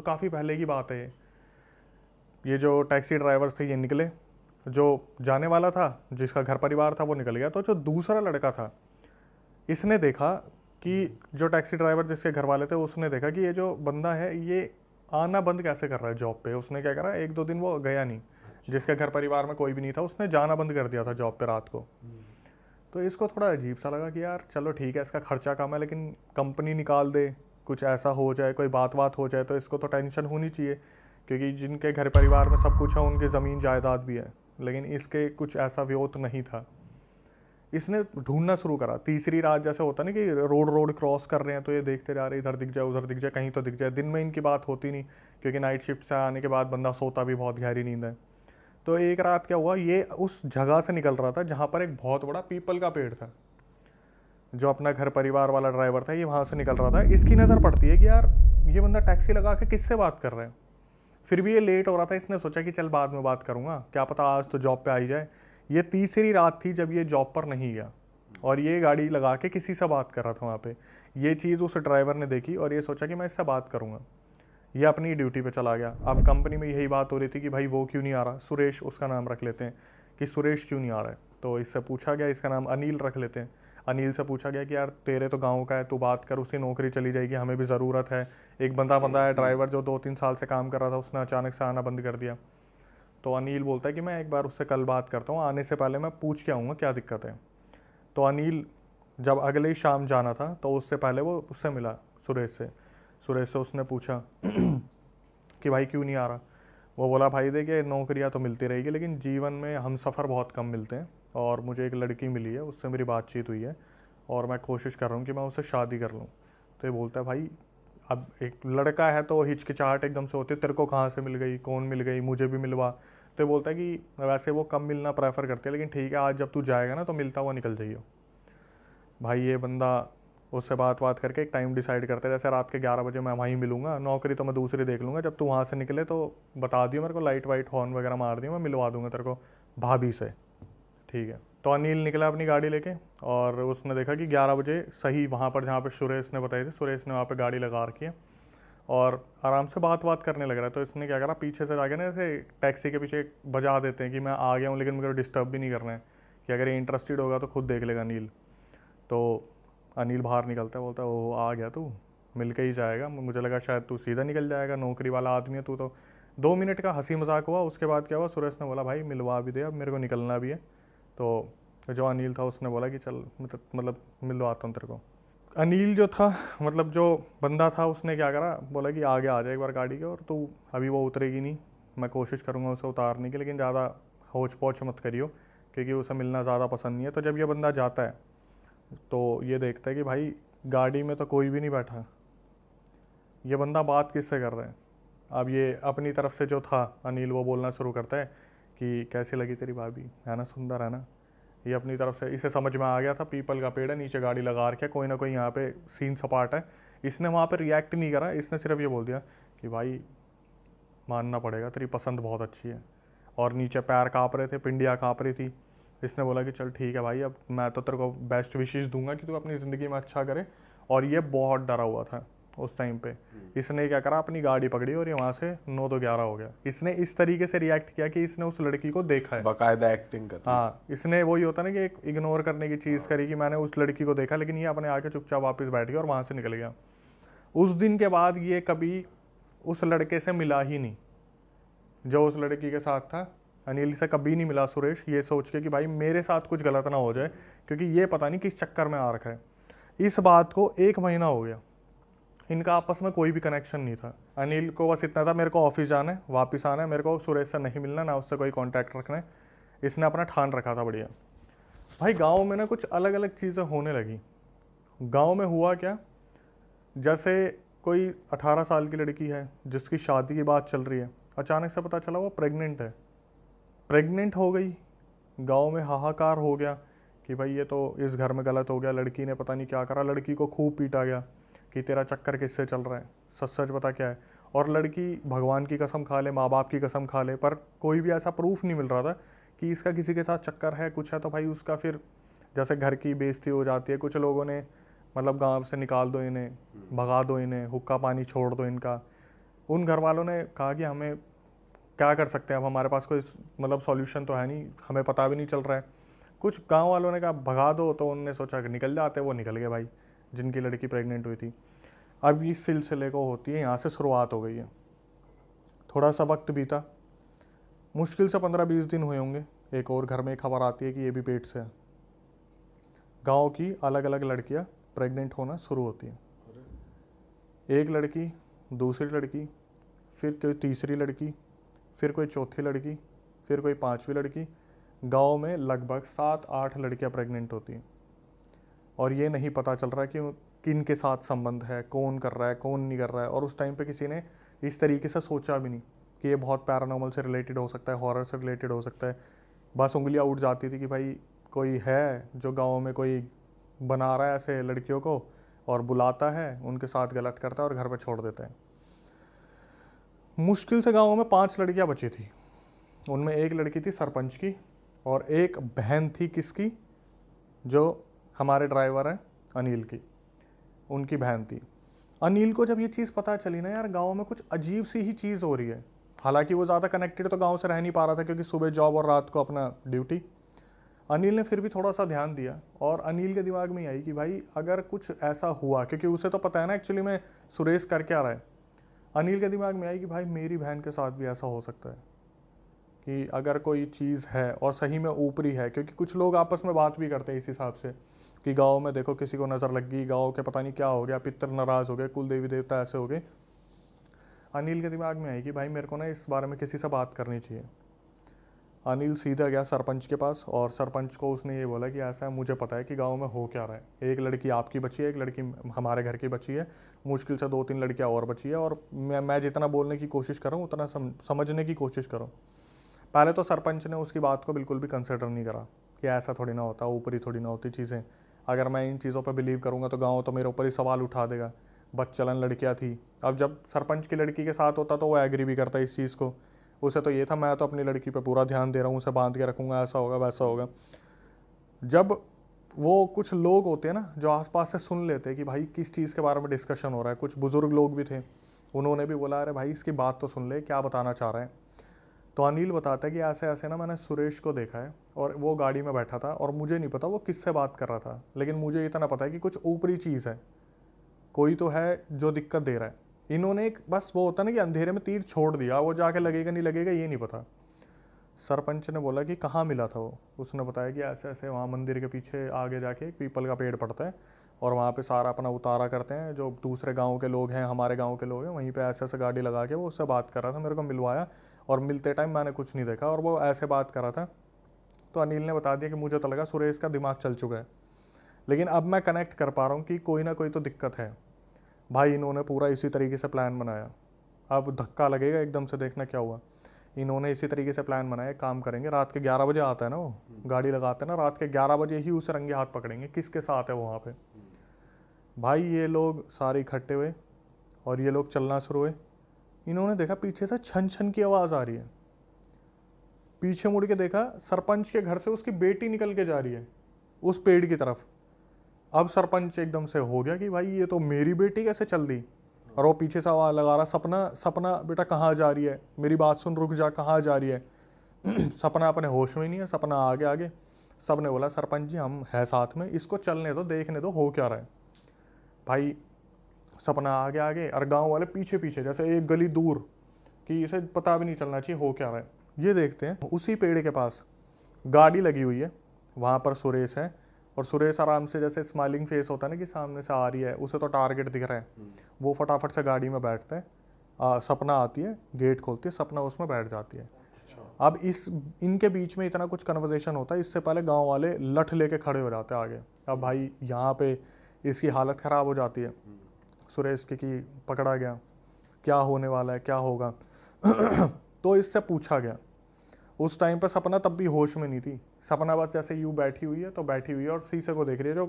तो काफ़ी पहले की बात है ये जो टैक्सी ड्राइवर्स थे ये निकले, जो जाने वाला था जिसका घर परिवार था वो निकल गया, तो जो दूसरा लड़का था इसने देखा कि जो टैक्सी ड्राइवर जिसके घर वाले थे उसने देखा कि ये जो बंदा है ये आना बंद कैसे कर रहा है जॉब पे। उसने क्या करा, 1-2 दिन वो गया नहीं, जिसके घर परिवार में कोई भी नहीं था उसने जाना बंद कर दिया था जॉब पे रात को। तो इसको थोड़ा अजीब सा लगा कि यार चलो ठीक है इसका खर्चा कम है, लेकिन कंपनी निकाल दे, कुछ ऐसा हो जाए, कोई बात हो जाए तो इसको तो टेंशन होनी चाहिए, क्योंकि जिनके घर परिवार में सब कुछ है उनकी ज़मीन जायदाद भी है, लेकिन इसके कुछ ऐसा व्योत नहीं था। इसने ढूंढना शुरू करा। तीसरी रात जैसे होता ना कि रोड क्रॉस कर रहे हैं तो ये देखते जा रहे, इधर दिख जाए उधर दिख जाए कहीं तो दिख जाए। दिन में इनकी बात होती नहीं, क्योंकि नाइट शिफ्ट से आने के बाद बंदा सोता भी बहुत गहरी नींद है। तो एक रात क्या हुआ, ये उस जगह से निकल रहा था जहाँ पर एक बहुत बड़ा पीपल का पेड़ था। जो अपना घर परिवार वाला ड्राइवर था ये वहाँ से निकल रहा था। इसकी नज़र पड़ती है कि यार ये बंदा टैक्सी लगा के किससे बात कर रहा है। फिर भी ये लेट हो रहा था, इसने सोचा कि चल बाद में बात करूँगा, क्या पता आज तो जॉब पे आ ही जाए। ये तीसरी रात थी जब ये जॉब पर नहीं गया और ये गाड़ी लगा के किसी से बात कर रहा था वहाँ पे। ये चीज़ उस ड्राइवर ने देखी और ये सोचा कि मैं इससे बात करूँगा। ये अपनी ड्यूटी पे चला गया। अब कंपनी में यही बात हो रही थी कि भाई वो क्यों नहीं आ रहा, सुरेश उसका नाम रख लेते हैं कि सुरेश क्यों नहीं आ रहा है। तो इससे पूछा गया, इसका नाम अनिल रख लेते हैं, अनिल से पूछा गया कि यार तेरे तो गाँव का है, तू बात कर, उसकी नौकरी चली जाएगी, हमें भी ज़रूरत है। एक बंदा है ड्राइवर जो 2-3 साल से काम कर रहा था, उसने अचानक से आना बंद कर दिया। तो अनिल बोलता है कि मैं एक बार उससे कल बात करता हूँ, आने से पहले मैं पूछ के आऊँगा क्या दिक्कत है। तो अनिल जब अगले ही शाम जाना था तो उससे पहले वो उससे मिला सुरेश से उसने पूछा कि भाई क्यों नहीं आ रहा। वो बोला भाई देखिए नौकरियाँ तो मिलती रहेगी लेकिन जीवन में हम सफ़र बहुत कम मिलते हैं, और मुझे एक लड़की मिली है, उससे मेरी बातचीत हुई है और मैं कोशिश कर रहा हूँ कि मैं उससे शादी कर लूँ। तो ये बोलता है भाई अब एक लड़का है तो हिचकिचाहट एकदम से होती है, तेरे को कहाँ से मिल गई, कौन मिल गई, मुझे भी मिलवा। तो बोलता है कि वैसे वो कम मिलना प्रेफर करते हैं, लेकिन ठीक है आज जब तू जाएगा ना तो मिलता हुआ निकल जाइए। भाई ये बंदा उससे बात करके एक टाइम डिसाइड करते हैं, जैसे रात के 11 बजे मैं वहीं मिलूंगा, नौकरी तो मैं दूसरी देख लूँगा, जब तू वहाँ से निकले तो बता दियो मेरे को, लाइट वाइट हॉर्न वगैरह मार दियो, मैं मिलवा दूंगा तेरे को भाभी से। ठीक है। तो अनिल निकला अपनी गाड़ी लेके और उसने देखा कि 11 बजे सही वहाँ पर जहाँ पर सुरेश ने बताई थी, सुरेश ने वहाँ पर गाड़ी लगा रखी है और आराम से बात करने लग रहा है। तो इसने क्या करा, पीछे से जाके ना ऐसे टैक्सी के पीछे बजा देते हैं कि मैं आ गया हूँ लेकिन मुझे डिस्टर्ब भी नहीं करना है, कि अगर ये इंटरेस्टेड होगा तो खुद देख लेगा अनिल। तो अनिल बाहर निकलता है, बोलता है ओ आ गया तू, मिल के ही जाएगा, मुझे लगा शायद तू सीधा निकल जाएगा, नौकरी वाला आदमी है तू तो। 2 मिनट का हंसी मजाक हुआ, उसके बाद क्या हुआ, सुरेश ने बोला भाई मिलवा भी दे, अब मेरे को निकलना भी है। तो जो अनिल था उसने बोला कि चल मतलब मिलवाता हूँ तेरे को। अनिल जो था मतलब जो बंदा था उसने क्या करा, बोला कि आगे आ जाए एक बार गाड़ी के, और तू अभी वो उतरेगी नहीं, मैं कोशिश करूँगा उसे उतारने की, लेकिन ज़्यादा होच पोच मत करियो क्योंकि उसे मिलना ज़्यादा पसंद नहीं है। तो जब ये बंदा जाता है तो ये देखता है कि भाई गाड़ी में तो कोई भी नहीं बैठा, ये बंदा बात किससे कर रहा है। अब ये अपनी तरफ से जो था अनिल वो बोलना शुरू करता है कि कैसी लगी तेरी भाभी, है ना सुंदर है ना। ये अपनी तरफ से, इसे समझ में आ गया था पीपल का पेड़ है, नीचे गाड़ी लगा रखा है, कोई ना कोई यहाँ पे सीन सपाट है। इसने वहाँ पे रिएक्ट नहीं करा, इसने सिर्फ ये बोल दिया कि भाई मानना पड़ेगा तेरी पसंद बहुत अच्छी है, और नीचे पैर काँप रहे थे, पिंडियाँ काँप रही थी। इसने बोला कि चल ठीक है भाई, अब मैं तो तेरे को बेस्ट विशेष दूंगा कि तू अपनी ज़िंदगी में अच्छा करे। और ये बहुत डरा हुआ था उस टाइम पे। इसने क्या करा, अपनी गाड़ी पकड़ी और ये वहाँ से 9 तो 11 हो गया। इसने इस तरीके से रिएक्ट किया कि इसने उस लड़की को देखा है, बाकायदा एक्टिंग कर। हाँ, इसने वही होता ना कि एक इग्नोर करने की चीज़ करी कि मैंने उस लड़की को देखा, लेकिन ये अपने आके चुपचाप वापस बैठ गया और वहाँ से निकल गया। उस दिन के बाद ये कभी उस लड़के से मिला ही नहीं जो उस लड़की के साथ था। अनिल से कभी नहीं मिला सुरेश, ये सोच के कि भाई मेरे साथ कुछ गलत ना हो जाए, क्योंकि ये पता नहीं किस चक्कर में आ रखा है। इस बात को 1 महीना हो गया, इनका आपस में कोई भी कनेक्शन नहीं था। अनिल को बस इतना था मेरे को ऑफिस जाना है, वापस आना है, मेरे को सुरेश से नहीं मिलना, ना उससे कोई कॉन्टैक्ट रखना है। इसने अपना ठान रखा था बढ़िया। भाई गाँव में ना कुछ अलग अलग चीज़ें होने लगी। गाँव में हुआ क्या, जैसे कोई 18 साल की लड़की है जिसकी शादी की बात चल रही है, अचानक से पता चला वो प्रेग्नेंट है, प्रेग्नेंट हो गई। गांव में हाहाकार हो गया कि भाई ये तो इस घर में गलत हो गया, लड़की ने पता नहीं क्या करा, लड़की को खूब पीटा गया कि तेरा चक्कर किससे चल रहा है, सच सच बता क्या है। और लड़की भगवान की कसम खा ले, माँ बाप की कसम खा ले, पर कोई भी ऐसा प्रूफ नहीं मिल रहा था कि इसका किसी के साथ चक्कर है, कुछ है। तो भाई उसका फिर जैसे घर की बेइज्जती हो जाती है, कुछ लोगों ने मतलब गाँव से निकाल दो इन्हें, भगा दो इन्हें, हुक्का पानी छोड़ दो इनका। उन घर वालों ने कहा कि हमें क्या कर सकते हैं, अब हमारे पास कोई मतलब सॉल्यूशन तो है नहीं, हमें पता भी नहीं चल रहा है। कुछ गांव वालों ने कहा भगा दो, तो उन्होंने सोचा कि निकल जाते, वो निकल गए भाई, जिनकी लड़की प्रेग्नेंट हुई थी। अब इस सिलसिले को होती है यहाँ से शुरुआत हो गई है। थोड़ा सा वक्त बीता, मुश्किल से 15-20 दिन हुए होंगे, एक और घर में खबर आती है कि ये भी पेट से है। गांव की अलग अलग लड़कियां प्रेग्नेंट होना शुरू होती हैं। एक लड़की, दूसरी लड़की, फिर कोई तीसरी लड़की, फिर कोई चौथी लड़की, फिर कोई पांचवी लड़की। गांव में लगभग 7-8 लड़कियां प्रेग्नेंट होती हैं और ये नहीं पता चल रहा कि किन के साथ संबंध है, कौन कर रहा है, कौन नहीं कर रहा है। और उस टाइम पे किसी ने इस तरीके से सोचा भी नहीं कि ये बहुत पैरानॉर्मल से रिलेटेड हो सकता है, हॉरर से रिलेटेड हो सकता है। बस उंगलियां उठ जाती थी कि भाई कोई है जो गाँव में कोई बना रहा है ऐसे लड़कियों को और बुलाता है, उनके साथ गलत करता है और घर पे छोड़ देता है। मुश्किल से गाँव में 5 लड़कियां बची थी। उनमें एक लड़की थी सरपंच की और एक बहन थी किसकी, जो हमारे ड्राइवर हैं अनिल की, उनकी बहन थी। अनिल को जब ये चीज़ पता चली ना यार, गांव में कुछ अजीब सी ही चीज़ हो रही है। हालांकि वो ज़्यादा कनेक्टेड तो गांव से रह नहीं पा रहा था क्योंकि सुबह जॉब और रात को अपना ड्यूटी। अनिल ने फिर भी थोड़ा सा ध्यान दिया और अनिल के दिमाग में आई कि भाई अगर कुछ ऐसा हुआ, क्योंकि उसे तो पता है ना एक्चुअली में सुरेश कर क्या रहा है। अनिल के दिमाग में आई कि भाई मेरी बहन के साथ भी ऐसा हो सकता है कि अगर कोई चीज़ है और सही में ऊपरी है, क्योंकि कुछ लोग आपस में बात भी करते हैं इस हिसाब से कि गांव में देखो किसी को नज़र लग गई, गांव के पता नहीं क्या हो गया, पितर नाराज़ हो गए, कुल देवी देवता ऐसे हो गए। अनिल के दिमाग में आई कि भाई मेरे को ना इस बारे में किसी से बात करनी चाहिए। अनिल सीधा गया सरपंच के पास और सरपंच को उसने ये बोला कि ऐसा है, मुझे पता है कि गांव में हो क्या रहा है। एक लड़की आपकी बची है, एक लड़की हमारे घर की बची है, मुश्किल से 2-3 लड़कियां और बची है और मैं जितना बोलने की कोशिश कर रहा हूँ उतना समझने की कोशिश करो। पहले तो सरपंच ने उसकी बात को बिल्कुल भी कंसिडर नहीं करा कि ऐसा थोड़ी ना होता, ऊपरी थोड़ी ना होती चीज़ें। अगर मैं इन चीज़ों पर बिलीव करूँगा तो गाँव तो मेरे ऊपर ही सवाल उठा देगा। बच्चलन लड़कियाँ थी। अब जब सरपंच की लड़की के साथ होता तो वो एग्री भी करता इस चीज़ को। उसे तो ये था मैं तो अपनी लड़की पे पूरा ध्यान दे रहा हूँ, उसे बांध के रखूँगा, ऐसा होगा वैसा होगा। जब वो कुछ लोग होते हैं ना जो आसपास से सुन लेते हैं कि भाई किस चीज़ के बारे में डिस्कशन हो रहा है, कुछ बुजुर्ग लोग भी थे, उन्होंने भी बोला अरे भाई इसकी बात तो सुन ले, क्या बताना चाह रहा है। तो अनिल बताता है कि ऐसे ऐसे ना मैंने सुरेश को देखा है और वो गाड़ी में बैठा था और मुझे नहीं पता वो किससे बात कर रहा था, लेकिन मुझे इतना पता है कि कुछ ऊपरी चीज़ है, कोई तो है जो दिक्कत दे रहा है। इन्होंने एक बस वो होता ना कि अंधेरे में तीर छोड़ दिया, वो जाके लगेगा नहीं लगेगा ये नहीं पता। सरपंच ने बोला कि कहाँ मिला था वो, उसने बताया कि ऐसे ऐसे वहाँ मंदिर के पीछे आगे जाके एक पीपल का पेड़ पड़ता है और वहाँ पे सारा अपना उतारा करते हैं, जो दूसरे गांव के लोग हैं, हमारे गांव के लोग हैं, वहीं पे ऐसे ऐसे गाड़ी लगा के वो उससे बात कर रहा था, मेरे को मिलवाया और मिलते टाइम मैंने कुछ नहीं देखा और वो ऐसे बात कर रहा था। तो अनिल ने बता दिया कि मुझे तो लगा सुरेश का दिमाग चल चुका है, लेकिन अब मैं कनेक्ट कर पा रहा हूँ कि कोई ना कोई तो दिक्कत है। भाई इन्होंने पूरा इसी तरीके से प्लान बनाया। अब धक्का लगेगा एकदम से, देखना क्या हुआ। इन्होंने इसी तरीके से प्लान बनाया, काम करेंगे रात के 11 बजे आता है ना वो, गाड़ी लगाते हैं ना, रात के 11 बजे ही उसे रंगे हाथ पकड़ेंगे किसके साथ है वो वहाँ पे। भाई ये लोग सारे इकट्ठे हुए और ये लोग चलना शुरू हुए। इन्होंने देखा पीछे से छन छन की आवाज़ आ रही है। पीछे मुड़ के देखा सरपंच के घर से उसकी बेटी निकल के जा रही है उस पेड़ की तरफ। अब सरपंच एकदम से हो गया कि भाई ये तो मेरी बेटी कैसे चल दी, और वो पीछे से आवाज़ लगा रहा सपना सपना बेटा कहाँ जा रही है, मेरी बात सुन, रुक जा, कहाँ जा रही है। सपना अपने होश में ही नहीं है, सपना आगे आगे। सब ने बोला सरपंच जी हम है साथ में, इसको चलने दो, देखने दो हो क्या रहा है। भाई सपना आगे आगे और गांव वाले पीछे पीछे, जैसे एक गली दूर कि इसे पता भी नहीं चलना चाहिए हो क्या रहा है। ये देखते हैं उसी पेड़ के पास गाड़ी लगी हुई है, वहाँ पर सुरेश है और सुरेश आराम से जैसे स्माइलिंग फेस होता है ना कि सामने से आ रही है, उसे तो टारगेट दिख रहा है। वो फटाफट से गाड़ी में बैठता है, सपना आती है, गेट खोलती है, सपना उसमें बैठ जाती है। अब इनके बीच में इतना कुछ कन्वर्सेशन होता है, इससे पहले गांव वाले लठ लेके खड़े हो जाते हैं आगे। अब भाई यहाँ पे इसकी हालत ख़राब हो जाती है सुरेश की कि पकड़ा गया, क्या होने वाला है, क्या होगा। तो इससे पूछा गया। उस टाइम पर सपना तब भी होश में नहीं थी। सपना बस जैसे यूँ बैठी हुई है तो बैठी हुई है और शीशे को देख रही है, जो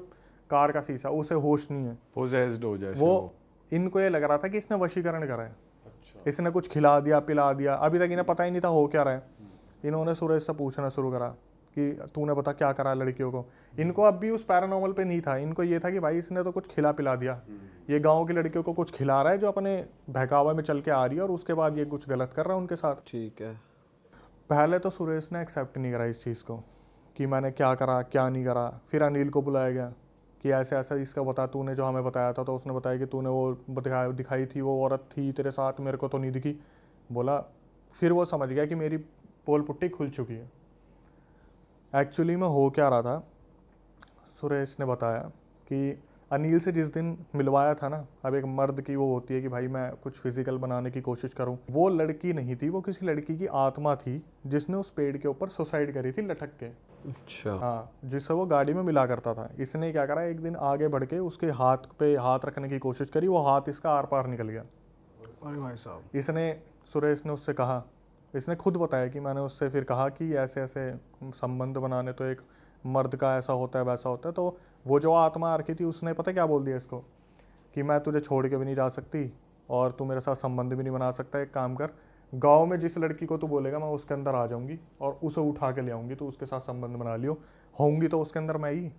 कार का शीशा, उसे होश नहीं है। पोजेस्ड हो जाए वो इनको ये लग रहा था कि इसने वशीकरण करा है। अच्छा। इसने कुछ खिला दिया पिला दिया, अभी तक इन्हें पता ही नहीं था हो क्या रहा है। इन्होंने सुरेश से पूछना शुरू करा कि तूने बता क्या करा लड़कियों को। इनको अब भी उस पैरानॉर्मल पे नहीं था, इनको ये था कि भाई इसने तो कुछ खिला पिला दिया, ये गांव की लड़कियों को कुछ खिला रहा है जो अपने बहकावा में चल के आ रही है और उसके बाद ये कुछ गलत कर रहा है उनके साथ। ठीक है। पहले तो सुरेश ने एक्सेप्ट नहीं करा इस चीज़ को कि मैंने क्या करा क्या नहीं करा। फिर अनिल को बुलाया गया कि ऐसे ऐसा इसका बता, तूने जो हमें बताया था। तो उसने बताया कि तूने वो दिखाई थी, वो औरत थी तेरे साथ, मेरे को तो नहीं दिखी। बोला, फिर वो समझ गया कि मेरी पोल पुट्टी खुल चुकी है। एक्चुअली में हो क्या रहा था, सुरेश ने बताया कि अनिल से जिस दिन मिलवाया था ना, अब एक मर्द की वो होती है कि भाई मैं कुछ फिजिकल बनाने की कोशिश करूं, वो लड़की नहीं थी, वो किसी लड़की की आत्मा थी जिसने उस पेड़ के ऊपर सुसाइड करी थी लटक के। अच्छा। हाँ, जिससे वो गाड़ी में मिला करता था। इसने क्या करा, एक दिन आगे बढ़ के उसके हाथ पे हाथ रखने की कोशिश करी, वो हाथ इसका आर पार निकल गया। अरे भाई साहब। इसने सुरेश ने उससे कहा, इसने खुद बताया कि मैंने उससे फिर कहा कि ऐसे ऐसे संबंध बनाने तो एक मर्द का ऐसा होता है वैसा होता है। तो वो जो आत्मा आ रखी थी उसने पता क्या बोल दिया इसको कि मैं तुझे छोड़ के भी नहीं जा सकती और तू मेरे साथ संबंध भी नहीं बना सकता। एक काम कर, गांव में जिस लड़की को तू बोलेगा मैं उसके अंदर आ जाऊंगी और उसे उठा के ले आऊंगी, तो उसके साथ संबंध बना लियो, होंगी तो उसके अंदर मैं ही।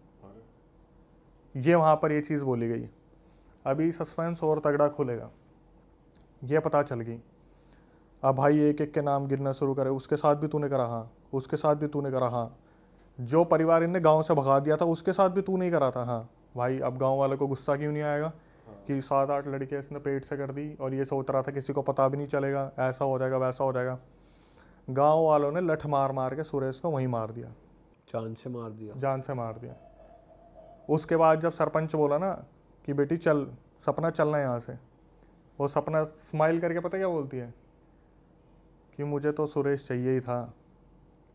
ये वहाँ पर ये चीज़ बोली गई। अभी सस्पेंस और तगड़ा खुलेगा। ये पता चल गई, अब भाई एक एक के नाम गिरना शुरू करे, उसके साथ भी तूने करा, हाँ उसके साथ भी तूने करा, हाँ जो परिवार इनने गांव से भगा दिया था उसके साथ भी तू नहीं करा था, हाँ। भाई अब गांव वालों को गुस्सा क्यों नहीं आएगा कि 7-8 लड़कियां इसने पेट से कर दी और ये सोच रहा था किसी को पता भी नहीं चलेगा, ऐसा हो जाएगा वैसा हो जाएगा। गांव वालों ने लठ मार मार के सुरेश को वहीं मार दिया, जान से मार दिया। जान से मार दिया। उसके बाद जब सरपंच बोला ना कि बेटी चल, सपना चलना है यहाँ से, वो सपना स्माइल करके पता क्या बोलती है कि मुझे तो सुरेश चाहिए ही था,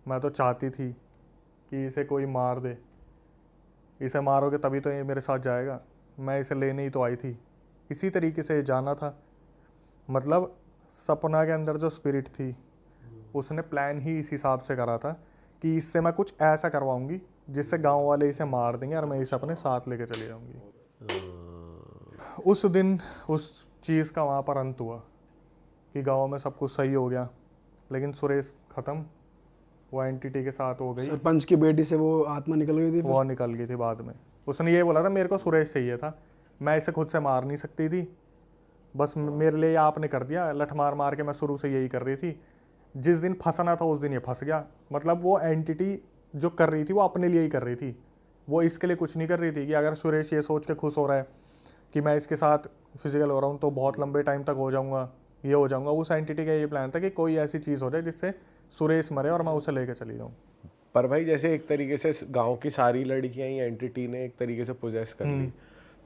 मैं तो चाहती थी कि इसे कोई मार दे, इसे मारोगे तभी तो ये मेरे साथ जाएगा, मैं इसे लेने ही तो आई थी। इसी तरीके से जाना था। मतलब सपना के अंदर जो स्पिरिट थी उसने प्लान ही इस हिसाब से करा था कि इससे मैं कुछ ऐसा करवाऊंगी जिससे गांव वाले इसे मार देंगे और मैं इसे अपने साथ लेके चली जाऊंगी। उस दिन उस चीज़ का वहाँ पर अंत हुआ कि गांव में सब कुछ सही हो गया, लेकिन सुरेश ख़त्म, वो एंटिटी के साथ हो गई। सरपंच की बेटी से वो आत्मा निकल गई थी फिर? वो निकल गई थी बाद में। उसने ये बोला था मेरे को सुरेश चाहिए था, मैं इसे खुद से मार नहीं सकती थी, बस मेरे लिए आपने कर दिया, लठ मार मार के मैं शुरू से यही कर रही थी, जिस दिन फंसना था उस दिन ये फंस गया। मतलब वो एंटिटी जो कर रही थी वो अपने लिए ही कर रही थी, वो इसके लिए कुछ नहीं कर रही थी कि अगर सुरेश ये सोच के खुश हो रहा है कि मैं इसके साथ फिजिकल हो रहा हूँ तो बहुत लंबे टाइम तक हो जाऊँगा, ये हो जाऊँगा। उस एंटिटी का ये प्लान था कि कोई ऐसी चीज़ हो जाए जिससे सुरेश मरे और मैं उसे लेके चली जाऊँ। पर भाई जैसे एक तरीके से गांव की सारी लड़कियां ही एंटिटी ने एक तरीके से पोजेस कर ली,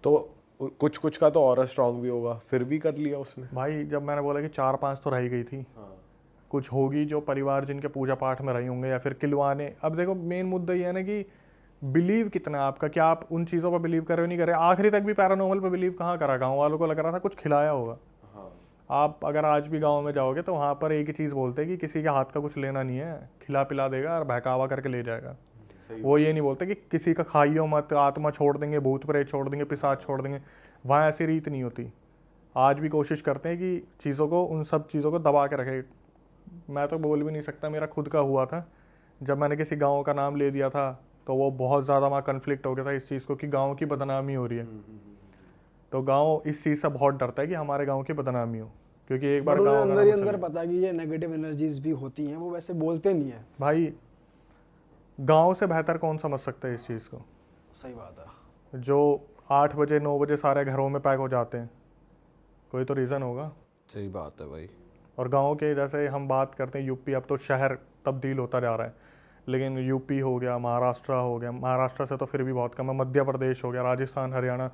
तो कुछ कुछ का तो और स्ट्रांग भी होगा, फिर भी कर लिया उसने। भाई जब मैंने बोला कि 4-5 तो रह गई थी, कुछ होगी जो परिवार जिनके पूजा पाठ में रहे होंगे या फिर किलवाने। अब देखो मेन मुद्दा ये है ना कि बिलीव कितना है आपका, क्या आप उन चीज़ों पर बिलीव कर रहे हो नहीं कर रहे। आखिरी तक भी पैरानॉर्मल पे बिलीव कहाँ करा, गांव वालों को लग रहा था कुछ खिलाया होगा। आप अगर आज भी गांव में जाओगे तो वहाँ पर एक ही चीज़ बोलते हैं कि किसी के हाथ का कुछ लेना नहीं है, खिला पिला देगा और बहकावा करके ले जाएगा। वो ये नहीं बोलते कि किसी का खाइयो मत, आत्मा छोड़ देंगे, भूत प्रेत छोड़ देंगे, पिशाच छोड़ देंगे। वहाँ ऐसी रीत नहीं होती। आज भी कोशिश करते हैं कि चीज़ों को, उन सब चीज़ों को दबा के रखे। मैं तो बोल भी नहीं सकता, मेरा खुद का हुआ था जब मैंने किसी गाँव का नाम ले दिया था, तो वो बहुत ज़्यादा वहाँ कन्फ्लिक्ट हो गया था इस चीज़ को कि गाँव की बदनामी हो रही है। तो गाँव इस चीज़ से बहुत डरता है कि हमारे गाँव की बदनामी हो, क्योंकि एक बार गाँव अंदर ही अंदर पता कि ये नेगेटिव एनर्जीज भी होती हैं, वो वैसे बोलते नहीं है। भाई गांव से बेहतर कौन समझ सकता है इस चीज़ को। सही बात है। जो 8 बजे 9 बजे सारे घरों में पैक हो जाते हैं, कोई तो रीज़न होगा। सही बात है भाई। और गांव के जैसे हम बात करते हैं यूपी, अब तो शहर तब्दील होता जा रहा है, लेकिन यूपी हो गया, महाराष्ट्र हो गया, महाराष्ट्र से तो फिर भी बहुत कम है, मध्य प्रदेश हो गया, राजस्थान, हरियाणा,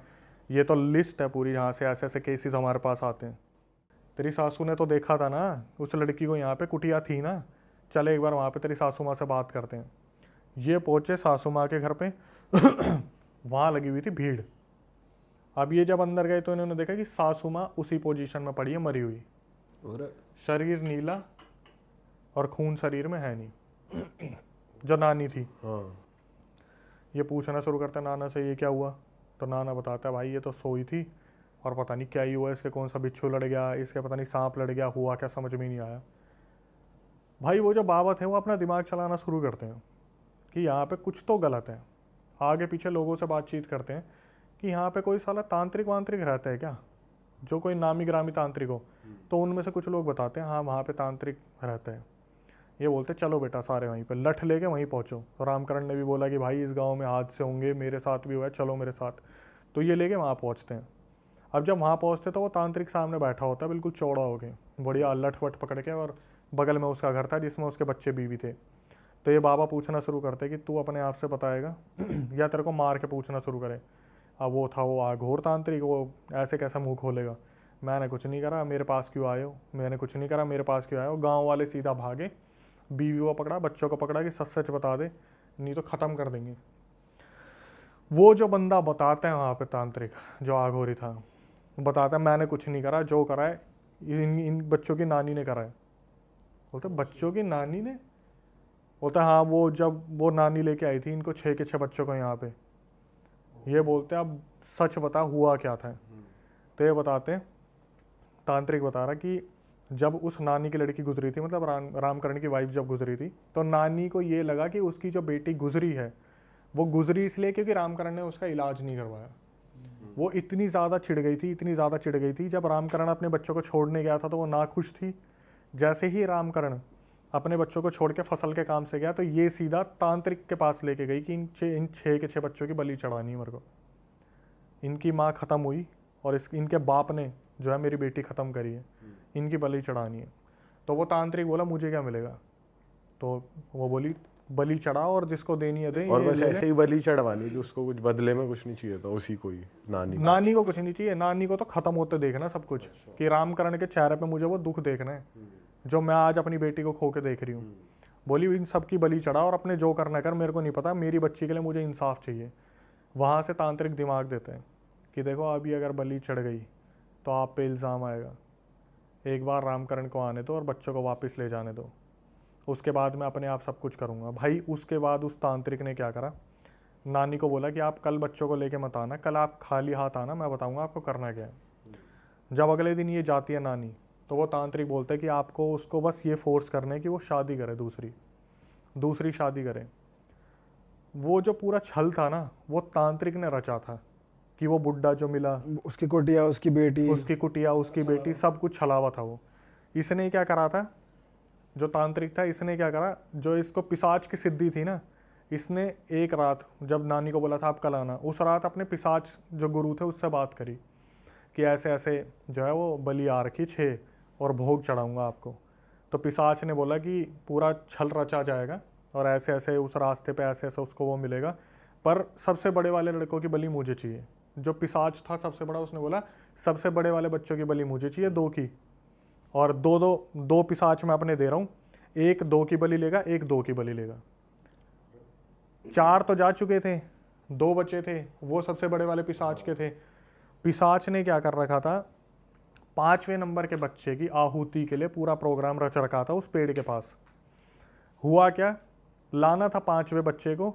ये तो लिस्ट है पूरी जहाँ से ऐसे ऐसे केसेस हमारे पास आते हैं। तेरी सासू ने तो देखा था ना उस लड़की को, यहाँ पे कुटिया थी ना, चले एक बार वहाँ पे तेरी सासू माँ से बात करते हैं। ये पहुँचे सासू माँ के घर पे वहाँ लगी हुई थी भीड़। अब ये जब अंदर गए तो इन्होंने देखा कि सासू माँ उसी पोजीशन में पड़ी है, मरी हुई, और शरीर नीला और खून शरीर में है नहीं। जो नानी थी ये पूछना शुरू करता नाना से ये क्या हुआ, तो नाना बताता है भाई ये तो सोई थी और पता नहीं क्या ही हुआ, इसके कौन सा बिच्छू लड़ गया, इसके पता नहीं सांप लड़ गया, हुआ क्या समझ में नहीं आया। भाई वो जो बाबा थे वो अपना दिमाग चलाना शुरू करते हैं। कि यहाँ पे कुछ तो गलत है। आगे पीछे लोगों से बातचीत करते हैं कि यहाँ पे कोई साला तांत्रिक वांत्रिक रहता है क्या, जो कोई नामी ग्रामी तांत्रिक हो। तो उनमें से कुछ लोग बताते हैं हाँ वहाँ पे तांत्रिक रहते हैं। ये बोलते चलो बेटा सारे वहीं पे लठ लेके वहीं पहुँचो। तो रामकरण ने भी बोला कि भाई इस गांव में हादसे होंगे, मेरे साथ भी हुआ है, चलो मेरे साथ। तो ये लेके वहाँ पहुँचते हैं। अब जब वहाँ पहुँचते तो वो तांत्रिक सामने बैठा होता है बिल्कुल चौड़ा हो के, बढ़िया लठ वठ पकड़ के, और बगल में उसका घर था जिसमें उसके बच्चे बीवी थे। तो ये बाबा पूछना शुरू करते कि तू अपने आप से बताएगा या तेरे को मार के पूछना शुरू करे। अब वो था वो घोर तांत्रिक, वो ऐसे कैसा मुंह खोलेगा, मैंने कुछ नहीं करा, मेरे पास क्यों आए हो, मैंने कुछ नहीं करा, मेरे पास क्यों आए हो। गाँव वाले सीधा भागे, बीवी को पकड़ा, बच्चों को पकड़ा कि सच सच बता दे नहीं तो ख़त्म कर देंगे। वो जो बंदा बताते हैं वहाँ पे तांत्रिक जो आघोरी था, बताता है मैंने कुछ नहीं करा, जो करा है इन बच्चों की नानी ने करा है। बोलते बच्चों की नानी ने? बोलता हाँ, वो जब वो नानी लेके आई थी इनको 6 के 6 बच्चों को यहाँ पे। ये बोलते अब सच बता हुआ क्या था। तो ये बताते हैं, तांत्रिक बता रहा कि जब उस नानी की लड़की गुजरी थी, मतलब रामकरण की वाइफ जब गुजरी थी, तो नानी को ये लगा कि उसकी जो बेटी गुजरी है वो गुजरी इसलिए क्योंकि रामकरण ने उसका इलाज नहीं करवाया। वो इतनी ज़्यादा चिढ़ गई थी, इतनी ज़्यादा चिढ़ गई थी। जब रामकरण अपने बच्चों को छोड़ने गया था तो वो नाखुश थी। जैसे ही रामकरण अपने बच्चों को छोड़ के फसल के काम से गया तो ये सीधा तांत्रिक के पास लेके गई कि इन 6 के 6 बच्चों की बलि चढ़ानी है मेरे को। इनकी माँ ख़त्म हुई और इनके बाप ने जो है मेरी बेटी ख़त्म करी है, इनकी बलि चढ़ानी है। तो वो तांत्रिक बोला मुझे क्या मिलेगा? तो वो बोली बलि चढ़ा और जिसको देनी है दे। और बस ऐसे ही बलि चढ़वानी थी, उसको कुछ बदले में कुछ नहीं चाहिए था, उसी को ही नानी को कुछ नहीं चाहिए। नानी को तो ख़त्म होते देखना सब कुछ, कि रामकरण के चेहरे पे मुझे वो दुख देखना है जो मैं आज अपनी बेटी को खो के देख रही हूँ। बोली इन सब की बलि चढ़ा और अपने जो करना कर, मेरे को नहीं पता, मेरी बच्ची के लिए मुझे इंसाफ चाहिए। वहाँ से तांत्रिक दिमाग देते हैं कि देखो अभी अगर बलि चढ़ गई तो आप पे इल्ज़ाम आएगा, एक बार रामकरण को आने दो और बच्चों को वापस ले जाने दो, उसके बाद मैं अपने आप सब कुछ करूँगा। भाई उसके बाद उस तांत्रिक ने क्या करा, नानी को बोला कि आप कल बच्चों को लेके मत आना, कल आप खाली हाथ आना, मैं बताऊँगा आपको करना क्या है। जब अगले दिन ये जाती है नानी, तो वो तांत्रिक बोलते हैं कि आपको उसको बस ये फोर्स करना है कि वो शादी करे, दूसरी शादी करे। वो जो पूरा छल था ना वो तांत्रिक ने रचा था कि वो बुड्ढा जो मिला, उसकी कुटिया, उसकी बेटी, उसकी कुटिया, उसकी बेटी, सब कुछ छलावा था वो। इसने क्या करा था, जो तांत्रिक था इसने क्या करा, जो इसको पिशाच की सिद्धि थी ना, इसने एक रात जब नानी को बोला था आप कल आना, उस रात अपने पिशाच जो गुरु थे उससे बात करी कि ऐसे ऐसे जो है वो बलि आ रखी 6 और भोग चढ़ाऊंगा आपको। तो पिशाच ने बोला कि पूरा छल रचा जाएगा और ऐसे ऐसे उस रास्ते पे ऐसे ऐसे उसको वो मिलेगा, पर सबसे बड़े वाले लड़कों की बलि मुझे चाहिए। जो पिशाच था सबसे बड़ा, उसने बोला सबसे बड़े वाले बच्चों की बलि मुझे चाहिए, 2 की, और दो पिशाच मैं अपने दे रहा हूँ, एक 2 की बलि लेगा, एक 2 की बलि लेगा। 4 तो जा चुके थे, 2 बचे थे, वो सबसे बड़े वाले पिशाच के थे। पिशाच ने क्या कर रखा था, 5वें नंबर के बच्चे की आहुति के लिए पूरा प्रोग्राम रच रखा था उस पेड़ के पास। हुआ क्या, लाना था 5वें बच्चे को,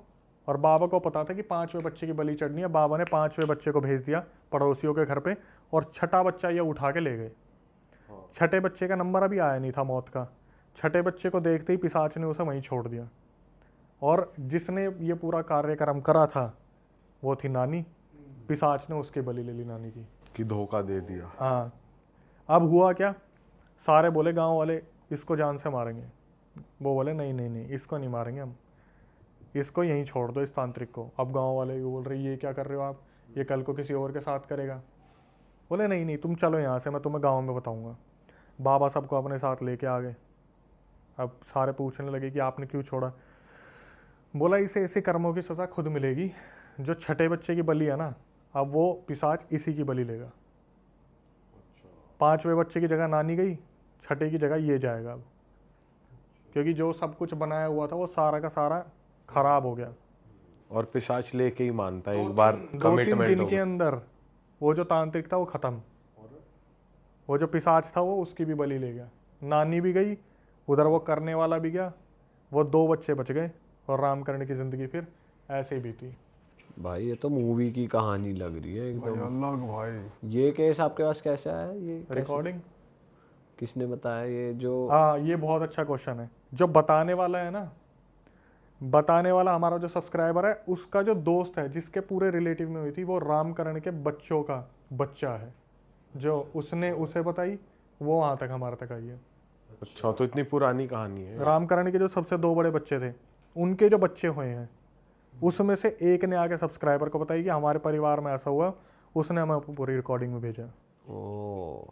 और बाबा को पता था कि 5वें बच्चे की बलि चढ़नी है। बाबा ने 5वें बच्चे को भेज दिया पड़ोसियों के घर पे, और 6ठा बच्चा ये उठा के ले गए। 6ठे बच्चे का नंबर अभी आया नहीं था मौत का। 6ठे बच्चे को देखते ही पिशाच ने उसे वहीं छोड़ दिया। और जिसने ये पूरा कार्यक्रम करा था वो थी नानी। पिशाच ने उसकी बलि ले ली नानी की, कि धोखा दे दिया। हाँ। अब हुआ क्या, सारे बोले गांव वाले इसको जान से मारेंगे। वो बोले नहीं नहीं नहीं, इसको नहीं मारेंगे हम, इसको यहीं छोड़ दो इस तांत्रिक को। अब गांव वाले ये बोल रहे ये क्या कर रहे हो आप, ये कल को किसी और के साथ करेगा। बोले नहीं नहीं तुम चलो यहाँ से, मैं तुम्हें गांव में बताऊंगा। बाबा सबको अपने साथ लेके आ गए। अब सारे पूछने लगे कि आपने क्यों छोड़ा। बोला इसे ऐसे कर्मों की सज़ा खुद मिलेगी। जो 6ठे बच्चे की बलि है ना, अब वो पिशाच इसी की बलि लेगा। 5वें बच्चे की जगह नानी गई, 6ठे की जगह ये जाएगा अब, क्योंकि जो सब कुछ बनाया हुआ था वो सारा का सारा खराब हो गया। और पिशाच लेके ही मानता है एक बार 2-3 कमिटमेंट दिन हो के अंदर वो जो तांत्रिक था वो खत्म। वो जो पिशाच था वो उसकी भी बलि ले गया। नानी भी गई, उधर वो करने वाला भी गया, वो 2 बच्चे बच गए, और रामकरण की जिंदगी फिर ऐसे ही बीती। भाई ये तो मूवी की कहानी लग रही है एकदम। अलग भाई। ये केस आपके पास कैसे आया, ये कैसे? रिकॉर्डिंग किसने बताया ये जो? हाँ, ये बहुत अच्छा क्वेश्चन है। जो बताने वाला है ना, बताने वाला हमारा जो सब्सक्राइबर है उसका जो दोस्त है जिसके पूरे रिलेटिव में हुई थी वो रामकरण के बच्चों का बच्चा है, जो उसने उसे बताई वो वहाँ तक हमारे तक आई है। अच्छा, तो इतनी पुरानी कहानी है। रामकरण के जो सबसे 2 बड़े बच्चे थे उनके जो बच्चे हुए हैं उसमें से एक ने आके सब्सक्राइबर को बताई कि हमारे परिवार में ऐसा हुआ, उसने हमें पूरी रिकॉर्डिंग में भेजा। ओ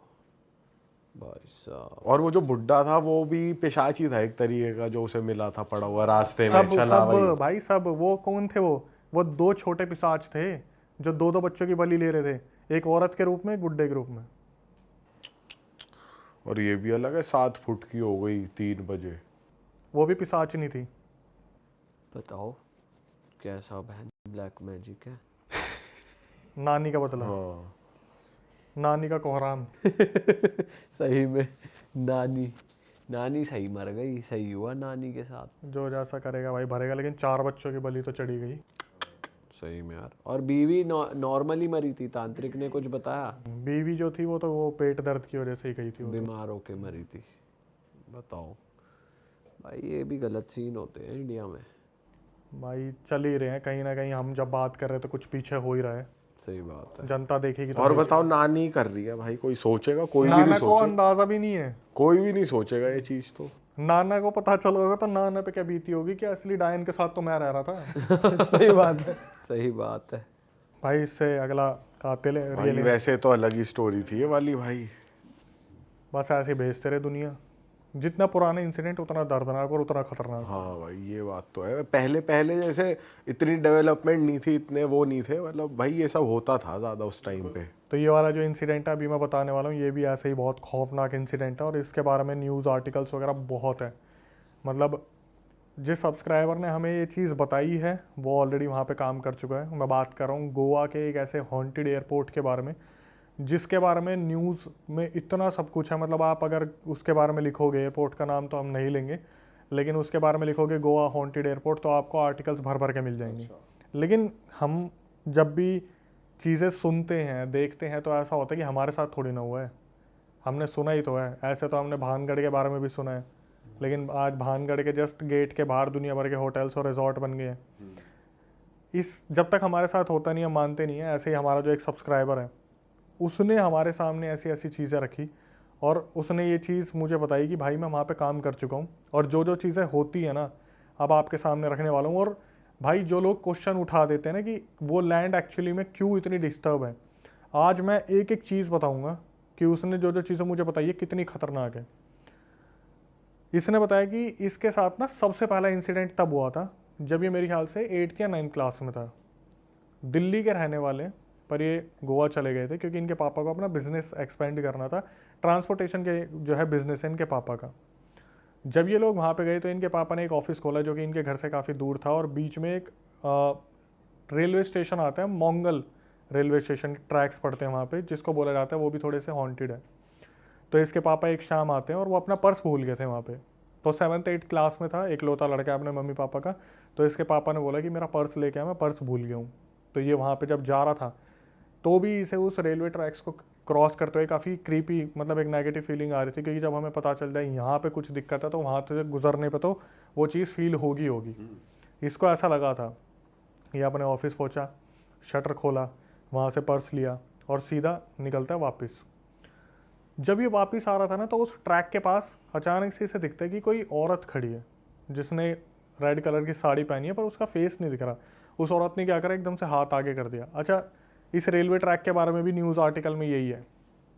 भाई साहब, और वो जो बुड्ढा था वो भी पिशाच ही था एक तरीके का, जो उसे मिला था पड़ा हुआ रास्ते में, सब चला सब वही। भाई सब वो कौन थे? वो 2 छोटे पिशाच थे जो 2 बच्चों की बलि ले रहे थे, एक औरत के रूप में एक बुड्ढे के रूप में। और ये भी अलग है, 7 फुट की हो गई 3 बजे। वो भी पिशाचनी थी। बताओ कैसा बहन ब्लैक मैजिक है। नानी का बदला, हाँ, नानी का कोहराम। सही में नानी सही मर गई, सही हुआ नानी के साथ। जो जैसा करेगा भाई भरेगा, लेकिन 4 बच्चों की बलि तो चढ़ी गई। सही में यार। और बीवी नॉर्मली मरी थी, तांत्रिक ने कुछ बताया? बीवी जो थी वो तो वो पेट दर्द की वजह से ही गई थी वो तो। बीमार होके मरी थी। बताओ भाई, ये भी गलत सीन होते हैं इंडिया में। भाई चल ही रहे हैं कहीं ना कहीं, हम जब बात कर रहे हैं तो कुछ पीछे हो ही रहा है, सही बात है। जनता देखेगी तो और देखेगी। बताओ, नानी कर रही है भाई, कोई सोचेगा? कोई भी नाना नहीं को सोचेगा, अंदाजा भी नहीं है। कोई भी नहीं सोचेगा ये चीज तो। नाना को पता चला होगा तो नाना पे क्या बीती होगी कि असली डायन के साथ तो मैं रह रहा था। सही बात है। सही बात है। भाई इससे अगला कातिल है भाई रियल। वैसे तो अलग ही स्टोरी थी ये वाली भाई। बस ऐसे ही भेजते रहे दुनिया, जितना पुराना इंसिडेंट उतना दर्दनाक और उतना खतरनाक। हाँ भाई, ये बात तो है। पहले पहले जैसे इतनी डेवलपमेंट नहीं थी, इतने वो नहीं थे, मतलब भाई ये सब होता था ज़्यादा उस टाइम पे। तो ये वाला जो इंसिडेंट है अभी मैं बताने वाला हूँ ये भी ऐसे ही बहुत खौफनाक इंसिडेंट है, और इसके बारे में न्यूज़ आर्टिकल्स वगैरह बहुत है। मतलब जिस सब्सक्राइबर ने हमें ये चीज़ बताई है वो ऑलरेडी वहाँ पे काम कर चुका है। मैं बात कर रहा हूँ गोवा के एक ऐसे हॉन्टेड एयरपोर्ट के बारे में जिसके बारे में न्यूज़ में इतना सब कुछ है। मतलब आप अगर उसके बारे में लिखोगे, एयरपोर्ट का नाम तो हम नहीं लेंगे, लेकिन उसके बारे में लिखोगे गोवा हॉन्टेड एयरपोर्ट तो आपको आर्टिकल्स भर भर के मिल जाएंगे। लेकिन हम जब भी चीज़ें सुनते हैं देखते हैं तो ऐसा होता है कि हमारे साथ थोड़ी ना हुआ है, हमने सुना ही तो है। ऐसे तो हमने भानगढ़ के बारे में भी सुना है, लेकिन आज भानगढ़ के जस्ट गेट के बाहर दुनिया भर के होटल्स और रिजॉर्ट बन गए हैं। इस जब तक हमारे साथ होता नहीं है मानते नहीं है। ऐसे ही हमारा जो एक सब्सक्राइबर है उसने हमारे सामने ऐसी ऐसी चीज़ें रखी और उसने ये चीज़ मुझे बताई कि भाई मैं वहाँ पे काम कर चुका हूँ और जो जो चीज़ें होती है ना अब आपके सामने रखने वाला हूँ। और भाई जो लोग क्वेश्चन उठा देते हैं ना कि वो लैंड एक्चुअली में क्यों इतनी डिस्टर्ब है, आज मैं एक एक चीज़ बताऊँगा कि उसने जो जो चीज़ें मुझे बताई है कितनी खतरनाक है। इसने बताया कि इसके साथ ना सबसे पहला इंसिडेंट तब हुआ था जब ये मेरे ख्याल से 8th या 9th क्लास में था। दिल्ली के रहने वाले पर ये गोवा चले गए थे क्योंकि इनके पापा को अपना बिजनेस एक्सपेंड करना था। ट्रांसपोर्टेशन के जो है बिजनेस है इनके पापा का। जब ये लोग वहाँ पे गए तो इनके पापा ने एक ऑफिस खोला जो कि इनके घर से काफ़ी दूर था और बीच में एक रेलवे स्टेशन आता है, मोंगल रेलवे स्टेशन, ट्रैक्स पड़ते हैं वहाँ पे जिसको बोला जाता है, वो भी थोड़े से हॉन्टेड है। तो इसके पापा एक शाम आते हैं और वो अपना पर्स भूल गए थे वहाँ पे। तो 7th 8th क्लास में था, इकलौता लड़का अपने मम्मी पापा का। तो इसके पापा ने बोला कि मेरा पर्स लेके आया, मैं पर्स भूल गया हूँ। तो ये वहाँ पे जब जा रहा था तो भी इसे उस रेलवे ट्रैक्स को क्रॉस करते हुए काफ़ी क्रीपी, मतलब एक नेगेटिव फीलिंग आ रही थी क्योंकि जब हमें पता चल जाए यहाँ पे कुछ दिक्कत है तो वहाँ से गुजरने पे तो वो चीज़ फील होगी। इसको ऐसा लगा था। ये अपने ऑफिस पहुँचा, शटर खोला, वहाँ से पर्स लिया और सीधा निकलता है वापस। जब ये वापस आ रहा था ना तो उस ट्रैक के पास अचानक से इसे दिखता है कि कोई औरत खड़ी है जिसने रेड कलर की साड़ी पहनी है पर उसका फेस नहीं दिख रहा। उस औरत ने क्या करा, एकदम से हाथ आगे कर दिया। अच्छा, इस रेलवे ट्रैक के बारे में भी न्यूज़ आर्टिकल में यही है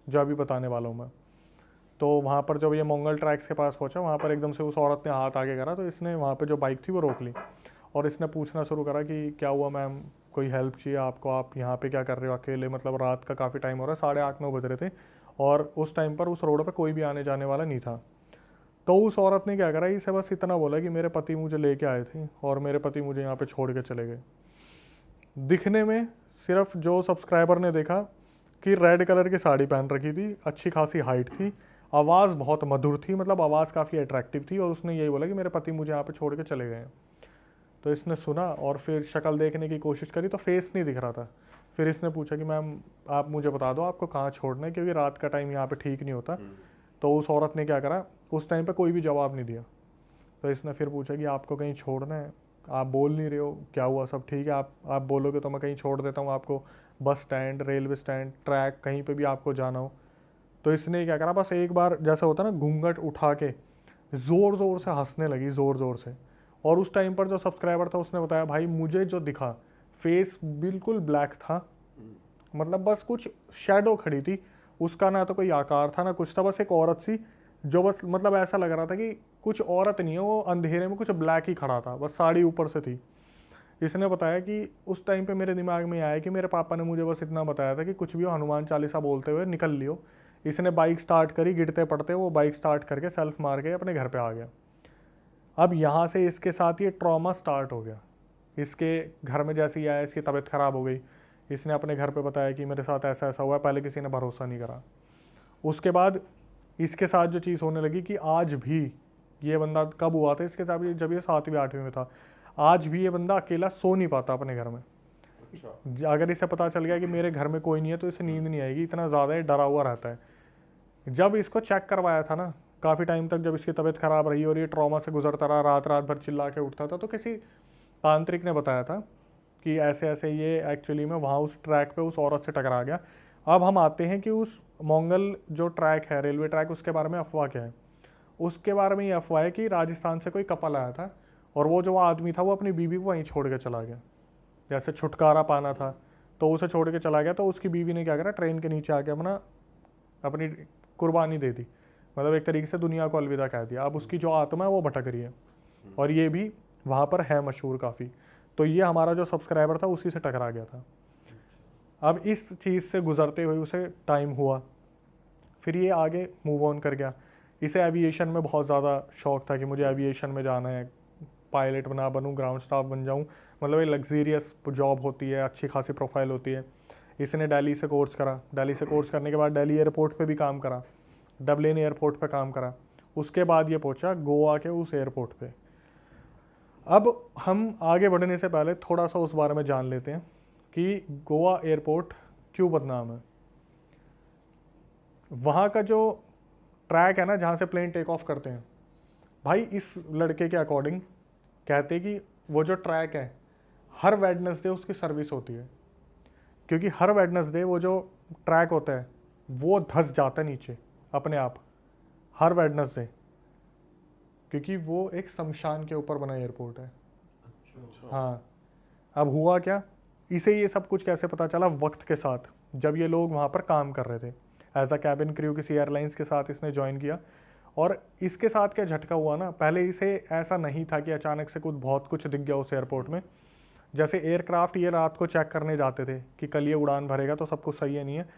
जो अभी बताने वाला हूँ मैं। तो वहाँ पर जब ये मंगल ट्रैक्स के पास पहुँचा वहाँ पर एकदम से उस औरत ने हाथ आगे करा तो इसने वहाँ पर जो बाइक थी वो रोक ली और इसने पूछना शुरू करा कि क्या हुआ मैम, कोई हेल्प चाहिए आपको, आप यहाँ पे क्या कर रहे हो अकेले? मतलब रात का काफ़ी टाइम हो रहा है, 8:30-9 बज रहे थे और उस टाइम पर उस रोड पर कोई भी आने जाने वाला नहीं था। तो उस औरत ने क्या करा, इसे बस इतना बोला कि मेरे पति मुझे लेके आए थे और मेरे पति मुझे यहाँ पे छोड़ के चले गए। दिखने में सिर्फ जो सब्सक्राइबर ने देखा कि रेड कलर की साड़ी पहन रखी थी, अच्छी खासी हाइट थी, आवाज़ बहुत मधुर थी, मतलब आवाज़ काफ़ी अट्रैक्टिव थी और उसने यही बोला कि मेरे पति मुझे यहाँ पे छोड़ के चले गए। तो इसने सुना और फिर शक्ल देखने की कोशिश करी तो फेस नहीं दिख रहा था। फिर इसने पूछा कि मैम आप मुझे बता दो आपको कहाँ छोड़ना है क्योंकि रात का टाइम यहाँ पे ठीक नहीं होता। तो उस औरत ने क्या करा, उस टाइम पे कोई भी जवाब नहीं दिया। तो इसने फिर पूछा कि आपको कहीं छोड़ना है? आप बोल नहीं रहे हो, क्या हुआ, सब ठीक है, आप बोलोगे तो मैं कहीं छोड़ देता हूँ आपको, bus stand, railway stand, track, कहीं पे भी आपको जाना हो। तो इसने क्या करा, बस एक बार जैसा होता है ना घूंघट उठा के ज़ोर ज़ोर से हंसने लगी, ज़ोर ज़ोर से। और उस टाइम पर जो सब्सक्राइबर था उसने बताया, भाई मुझे जो दिखा फेस बिल्कुल ब्लैक था, मतलब बस कुछ शैडो खड़ी थी, उसका ना तो कोई आकार था ना कुछ था, बस एक औरत सी जो बस मतलब ऐसा लग रहा था कि कुछ औरत नहीं है, वो अंधेरे में कुछ ब्लैक ही खड़ा था, बस साड़ी ऊपर से थी। इसने बताया कि उस टाइम पे मेरे दिमाग में आया कि मेरे पापा ने मुझे बस इतना बताया था कि कुछ भी हो हनुमान चालीसा बोलते हुए निकल लियो। इसने बाइक स्टार्ट करी, गिरते पड़ते वो बाइक स्टार्ट करके सेल्फ मार के अपने घर पे आ गया। अब यहाँ से इसके साथ ये ट्रॉमा स्टार्ट हो गया। इसके घर में जैसे ही आया इसकी तबीयत ख़राब हो गई, इसने अपने घर पे बताया कि मेरे साथ ऐसा ऐसा हुआ है, पहले किसी ने भरोसा नहीं करा। उसके बाद इसके साथ जो चीज़ होने लगी कि आज भी ये बंदा, कब हुआ था इसके साथ, जब ये 7वीं 8वीं में था, आज भी ये बंदा अकेला सो नहीं पाता अपने घर में। अगर इसे पता चल गया कि मेरे घर में कोई नहीं है तो इसे नींद नहीं आएगी, इतना ज़्यादा ये डरा हुआ रहता है। जब इसको चेक करवाया था ना काफ़ी टाइम तक, जब इसकी तबीयत ख़राब रही और ये ट्रॉमा से गुजरता रहा, रात रात भर चिल्ला के उठता था, तो किसी तांत्रिक ने बताया था कि ऐसे ऐसे ये एक्चुअली में वहाँ उस ट्रैक पे उस औरत से टकरा गया। अब हम आते हैं कि उस मोंगल जो ट्रैक है, रेलवे ट्रैक, उसके बारे में अफवाह क्या है। उसके बारे में ये अफवाह है कि राजस्थान से कोई कपल आया था और वो जो आदमी था वो अपनी बीवी को वहीं छोड़ के चला गया, जैसे छुटकारा पाना था तो उसे छोड़ के चला गया। तो उसकी बीवी ने क्या करा, ट्रेन के नीचे आके अपनी कुर्बानी दे दी, मतलब एक तरीके से दुनिया को अलविदा कह दिया। अब उसकी जो आत्मा है वो भटक रही है और ये भी वहाँ पर है मशहूर काफ़ी। तो ये हमारा जो सब्सक्राइबर था उसी से टकरा गया था। अब इस चीज़ से गुजरते हुए उसे टाइम हुआ, फिर ये आगे मूव ऑन कर गया। इसे एविएशन में बहुत ज़्यादा शौक था कि मुझे एविएशन में जाना है, पायलट बना बनूँ, ग्राउंड स्टाफ बन जाऊँ, मतलब ये लग्जीरियस जॉब होती है, अच्छी खासी प्रोफाइल होती है। इसने दिल्ली से कोर्स करा, दिल्ली से कोर्स करने के बाद दिल्ली एयरपोर्ट पे भी काम करा, डबलिन एयरपोर्ट पे काम करा। उसके बाद ये पहुंचा गोवा के उस एयरपोर्ट पे। अब हम आगे बढ़ने से पहले थोड़ा सा उस बारे में जान लेते हैं कि गोवा एयरपोर्ट क्यों बदनाम है। वहाँ का जो ट्रैक है ना जहाँ से प्लेन टेक ऑफ करते हैं, भाई इस लड़के के अकॉर्डिंग कहते कि वो जो ट्रैक है हर वेडनेसडे उसकी सर्विस होती है, क्योंकि हर वेडनेसडे वो जो ट्रैक होता है वो धंस जाता है नीचे अपने आप, हर वेडनेसडे, क्योंकि वो एक शमशान के ऊपर बना एयरपोर्ट है। हाँ, अब हुआ क्या, इसे ये सब कुछ कैसे पता चला, वक्त के साथ जब ये लोग वहाँ पर काम कर रहे थे एज अ कैबिन क्रू किसी एयरलाइंस के साथ इसने ज्वाइन किया। और इसके साथ क्या झटका हुआ ना, पहले इसे ऐसा नहीं था कि अचानक से बहुत कुछ दिख गया उस एयरपोर्ट में। जैसे एयरक्राफ्ट ये रात को चेक करने जाते थे कि कल ये उड़ान भरेगा तो सब कुछ सही है नहीं है,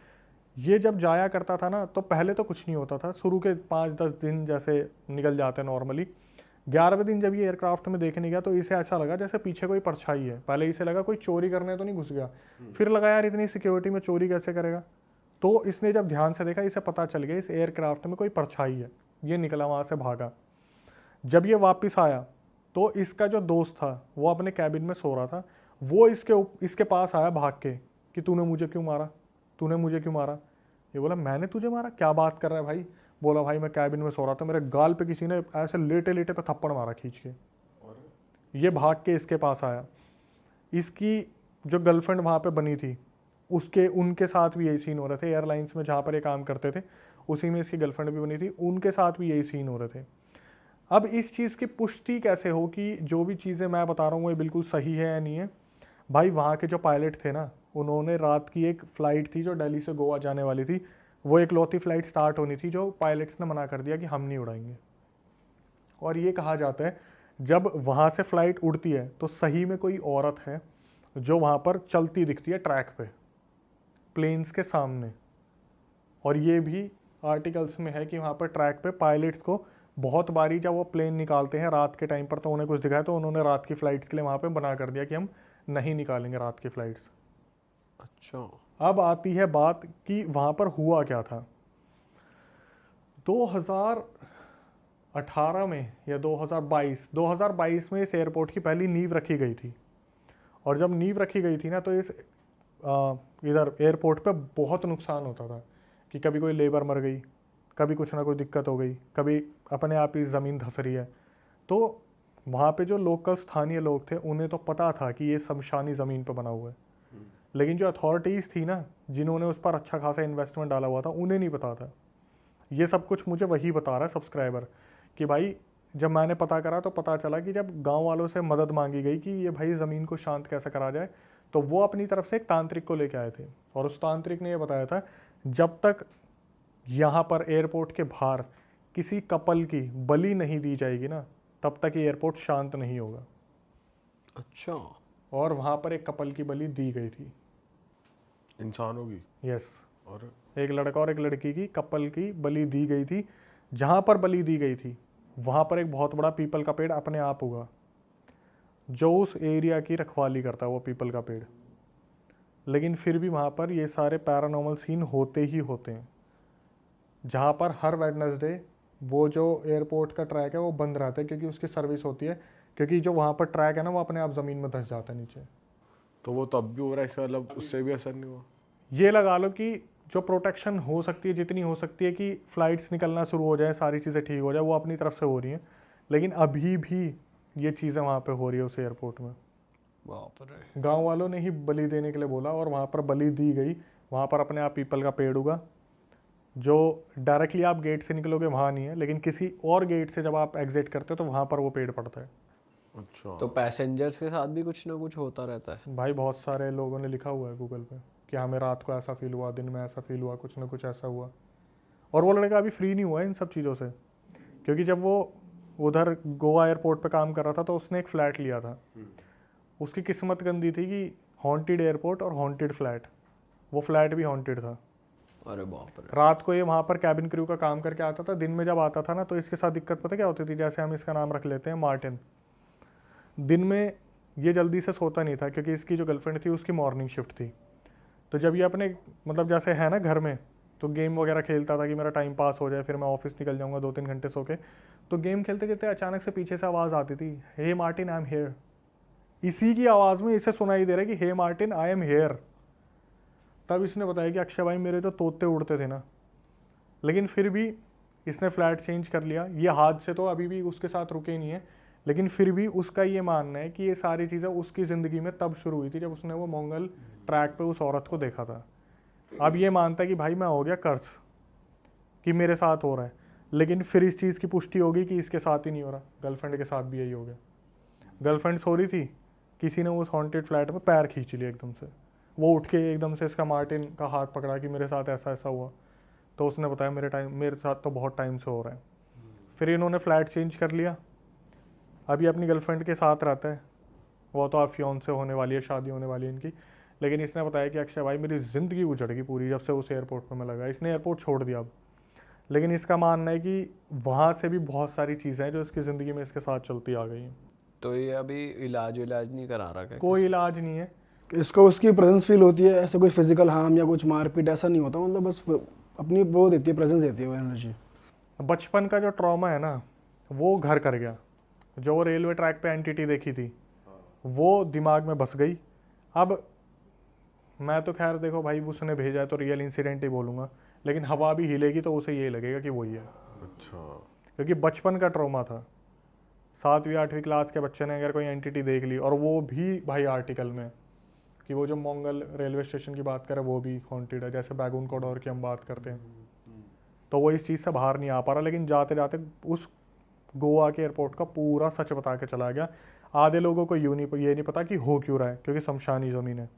ये जब जाया करता था ना तो पहले तो कुछ नहीं होता था, शुरू के 5-10 दिन जैसे निकल जाते हैं नॉर्मली। 11वें दिन जब ये एयरक्राफ्ट में देखने गया तो इसे ऐसा लगा जैसे पीछे कोई परछाई है। पहले इसे लगा कोई चोरी करने तो नहीं घुस गया, फिर लगा यार इतनी सिक्योरिटी में चोरी कैसे करेगा। तो इसने जब ध्यान से देखा, इसे पता चल गया इस एयरक्राफ्ट में कोई परछाई है, ये निकला वहाँ से भागा। जब ये वापस आया तो इसका जो दोस्त था वो अपने कैबिन में सो रहा था, वो इसके पास आया भाग के कि तूने मुझे क्यों मारा, तूने मुझे क्यों मारा। ये बोला मैंने तुझे मारा, क्या बात कर रहा है भाई। बोला भाई मैं कैबिन में सो रहा था, मेरे गाल पे किसी ने ऐसे लेटे लेटे पे थप्पड़ मारा खींच के। ये भाग के इसके पास आया। इसकी जो गर्लफ्रेंड वहाँ पे बनी थी उनके साथ भी यही सीन हो रहे थे, एयरलाइंस में जहाँ पर ये काम करते थे उसी में इसकी गर्लफ्रेंड भी बनी थी, उनके साथ भी यही सीन हो रहे थे। अब इस चीज़ की पुष्टि कैसे हो कि जो भी चीज़ें मैं बता रहा हूँ ये बिल्कुल सही है या नहीं है। भाई वहाँ के जो पायलट थे ना, उन्होंने रात की एक फ़्लाइट थी जो दिल्ली से गोवा जाने वाली थी, वो इकलौती फ़्लाइट स्टार्ट होनी थी जो पायलट्स ने मना कर दिया कि हम नहीं उड़ाएंगे। और ये कहा जाता है जब वहाँ से फ़्लाइट उड़ती है तो सही में कोई औरत है जो वहाँ पर चलती दिखती है ट्रैक पे प्लेन्स के सामने। और ये भी आर्टिकल्स में है कि वहाँ पर ट्रैक पे पायलट्स को बहुत बारी जब वो प्लेन निकालते हैं रात के टाइम पर तो उन्हें कुछ दिखाया तो उन्होंने रात की फ़्लाइट्स के लिए वहाँ पे मना कर दिया कि हम नहीं निकालेंगे रात की फ़्लाइट्स। अच्छा, अब आती है बात कि वहाँ पर हुआ क्या था। 2018 में या 2022 में इस एयरपोर्ट की पहली नींव रखी गई थी। और जब नींव रखी गई थी ना तो इस इधर एयरपोर्ट पे बहुत नुकसान होता था कि कभी कोई लेबर मर गई, कभी कुछ ना कोई दिक्कत हो गई, कभी अपने आप ही ज़मीन धंस रही है। तो वहाँ पे जो लोकल स्थानीय लोग थे उन्हें तो पता था कि ये शमशानी ज़मीन पे बना हुआ है, लेकिन जो अथॉरिटीज़ थी ना, जिन्होंने उस पर अच्छा खासा इन्वेस्टमेंट डाला हुआ था, उन्हें नहीं पता था। ये सब कुछ मुझे वही बता रहा है सब्सक्राइबर कि भाई जब मैंने पता करा तो पता चला कि जब गांव वालों से मदद मांगी गई कि ये भाई ज़मीन को शांत कैसे करा जाए, तो वो अपनी तरफ से एक तांत्रिक को लेके आए थे, और उस तांत्रिक ने ये बताया था जब तक यहाँ पर एयरपोर्ट के बाहर किसी कपल की बलि नहीं दी जाएगी ना, तब तक ये एयरपोर्ट शांत नहीं होगा। अच्छा, और वहाँ पर एक कपल की बलि दी गई थी। इंसान होगी। यस, और एक लड़का और एक लड़की की कपल की बलि दी गई थी। जहाँ पर बलि दी गई थी वहाँ पर एक बहुत बड़ा पीपल का पेड़ अपने आप उगा, जो उस एरिया की रखवाली करता है, वो पीपल का पेड़। लेकिन फिर भी वहाँ पर ये सारे पैरानॉर्मल सीन होते ही होते हैं, जहाँ पर हर वेडनेसडे वो जो एयरपोर्ट का ट्रैक है वो बंद रहता है, क्योंकि उसकी सर्विस होती है, क्योंकि जो वहाँ पर ट्रैक है ना वो अपने आप ज़मीन में धंस जाता है नीचे। तो वो तब भी हो रहा है, इसका मतलब उससे भी असर नहीं हुआ। ये लगा लो कि जो प्रोटेक्शन हो सकती है, जितनी हो सकती है कि फ़्लाइट्स निकलना शुरू हो जाए, सारी चीज़ें ठीक हो जाए, वो अपनी तरफ से हो रही हैं, लेकिन अभी भी ये चीज़ें वहाँ पे हो रही है उस एयरपोर्ट में। बाप रे। गांव वालों ने ही बलि देने के लिए बोला और वहाँ पर बलि दी गई। वहाँ पर अपने आप पीपल का पेड़ उगा, जो डायरेक्टली आप गेट से निकलोगे वहाँ नहीं है, लेकिन किसी और गेट से जब आप एग्जिट करते हो तो वहाँ पर वो पेड़ पड़ता है। अच्छा, तो पैसेंजर्स के साथ भी कुछ ना कुछ होता रहता है। भाई बहुत सारे लोगों ने लिखा हुआ है गूगल पे कि हमें रात को ऐसा फील हुआ, दिन में ऐसा फील हुआ, कुछ ना कुछ ऐसा हुआ। और वो लड़का अभी फ्री नहीं हुआ है इन सब चीज़ों से, क्योंकि जब वो उधर गोवा एयरपोर्ट पे काम कर रहा था तो उसने एक फ़्लैट लिया था। उसकी किस्मत गंदी थी कि हॉन्टेड एयरपोर्ट और हॉन्टेड फ्लैट, वो फ्लैट भी हॉन्टेड था। अरे बाप रे। रात को ये वहाँ पर कैबिन क्रू का काम करके आता था, दिन में जब आता था ना तो इसके साथ दिक्कत पता क्या होती थी, जैसे हम इसका नाम रख लेते हैं मार्टिन। दिन में ये जल्दी से सोता नहीं था, क्योंकि इसकी जो गर्लफ्रेंड थी उसकी मॉर्निंग शिफ्ट थी। तो जब ये अपने मतलब जैसे है ना घर में, तो गेम वगैरह खेलता था कि मेरा टाइम पास हो जाए, फिर मैं ऑफिस निकल जाऊँगा 2-3 घंटे सो के। तो गेम खेलते खेलते अचानक से पीछे से आवाज़ आती थी, हे मार्टिन आई एम हेयर। इसी की आवाज़ में इसे सुनाई दे रहा है कि हे मार्टिन आई एम हेयर। तब इसने बताया कि अक्षय भाई मेरे तो तोते उड़ते थे ना, लेकिन फिर भी इसने फ्लैट चेंज कर लिया। ये हादसे तो अभी भी उसके साथ रुके नहीं है, लेकिन फिर भी उसका ये मानना है कि ये सारी चीज़ें उसकी ज़िंदगी में तब शुरू हुई थी जब उसने वो मंगल ट्रैक पे उस औरत को देखा था। अब ये मानता है कि भाई मैं हो गया कर्ज कि मेरे साथ हो रहा है, लेकिन फिर इस चीज़ की पुष्टि होगी कि इसके साथ ही नहीं हो रहा, गर्लफ्रेंड के साथ भी यही हो गया। गर्लफ्रेंड सो रही थी, किसी ने उस हॉन्टेड फ्लैट में पैर खींच लिया एकदम से, वो उठ के एकदम से इसका मार्टिन का हाथ पकड़ा कि मेरे साथ ऐसा ऐसा हुआ। तो उसने बताया मेरे साथ तो बहुत टाइम से हो रहा है। फिर इन्होंने फ्लैट चेंज कर लिया, अभी अपनी गर्लफ्रेंड के साथ रहता है। वो तो अब फियांसे होने वाली है, शादी होने वाली है इनकी। लेकिन इसने बताया कि अक्षय भाई मेरी ज़िंदगी उजड़ गई पूरी जब से उस एयरपोर्ट पर मैं लगा। इसने एयरपोर्ट छोड़ दिया अब, लेकिन इसका मानना है कि वहाँ से भी बहुत सारी चीज़ें हैं जो इसकी ज़िंदगी में इसके साथ चलती आ गई हैं। तो ये अभी इलाज नहीं करा रहा क्या? कोई इलाज नहीं है। इसको उसकी प्रेजेंस फील होती है, ऐसा कुछ फिजिकल हार्म या कुछ मारपीट ऐसा नहीं होता, मतलब बस अपनी वो देती है, प्रेजेंस देती है वो एनर्जी। बचपन का जो ट्रॉमा है ना वो घर कर गया। जो वो रेलवे ट्रैक पे एंटिटी देखी थी वो दिमाग में बस गई। अब मैं तो खैर देखो भाई उसने भेजा है तो रियल इंसिडेंट ही बोलूँगा, लेकिन हवा भी हिलेगी तो उसे ये लगेगा कि वही है। अच्छा, क्योंकि बचपन का ट्रॉमा था। 7वीं 8वीं क्लास के बच्चे ने अगर कोई एंटिटी देख ली, और वो भी भाई आर्टिकल में कि वो जो मंगल रेलवे स्टेशन की बात करें वो भी हॉन्टेड है, जैसे बैगुन कॉडोर की हम बात करते हैं, तो वो इस चीज़ से बाहर नहीं आ पा रहा। लेकिन जाते जाते उस गोवा के एयरपोर्ट का पूरा सच बता के चला गया। आधे लोगों को ये नहीं पता कि हो क्यों रहा है, क्योंकि शमशानी ज़मीन है।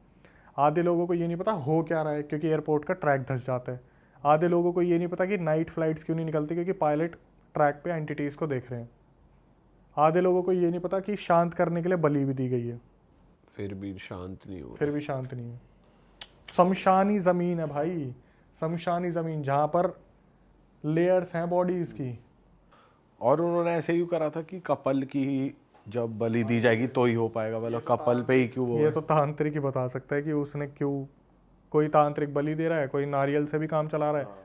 आधे लोगों को ये नहीं पता हो क्या रहा है, क्योंकि एयरपोर्ट का ट्रैक धंस जाता है। आधे लोगों को ये नहीं पता कि नाइट फ्लाइट्स क्यों नहीं निकलती, क्योंकि पायलट ट्रैक पे एंटिटीज़ को देख रहे हैं। आधे लोगों को ये नहीं पता कि शांत करने के लिए बलि भी दी गई है, फिर भी शांत नहीं हो फिर भी शांत नहीं है। शमशानी ज़मीन है भाई, शमशानी ज़मीन जहाँ पर लेयर्स हैं बॉडीज़ की। और उन्होंने ऐसे ही करा था कि कपल की ही जब बलि दी जाएगी तो ही हो पाएगा, मतलब कपल पे ही क्यों वो ये तो तांत्रिक ही बता सकता है कि उसने क्यों, कोई तांत्रिक बलि दे रहा है, कोई नारियल से भी काम चला रहा है।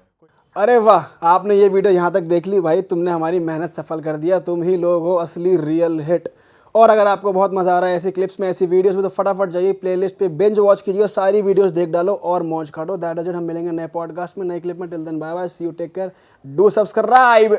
अरे वाह, आपने ये वीडियो यहाँ तक देख ली भाई, तुमने हमारी मेहनत सफल कर दिया। तुम ही लोग हो असली रियल हिट। और अगर आपको बहुत मजा आ रहा है ऐसी क्लिप्स में, ऐसी वीडियोस में, तो फटाफट जाइए प्लेलिस्ट पे बिंज वॉच कीजिए, सारी वीडियोस देख डालो और मौज काटो। That is it. हम मिलेंगे नए पॉडकास्ट में, नए क्लिप में। Till then bye bye, see you, take care, do subscribe.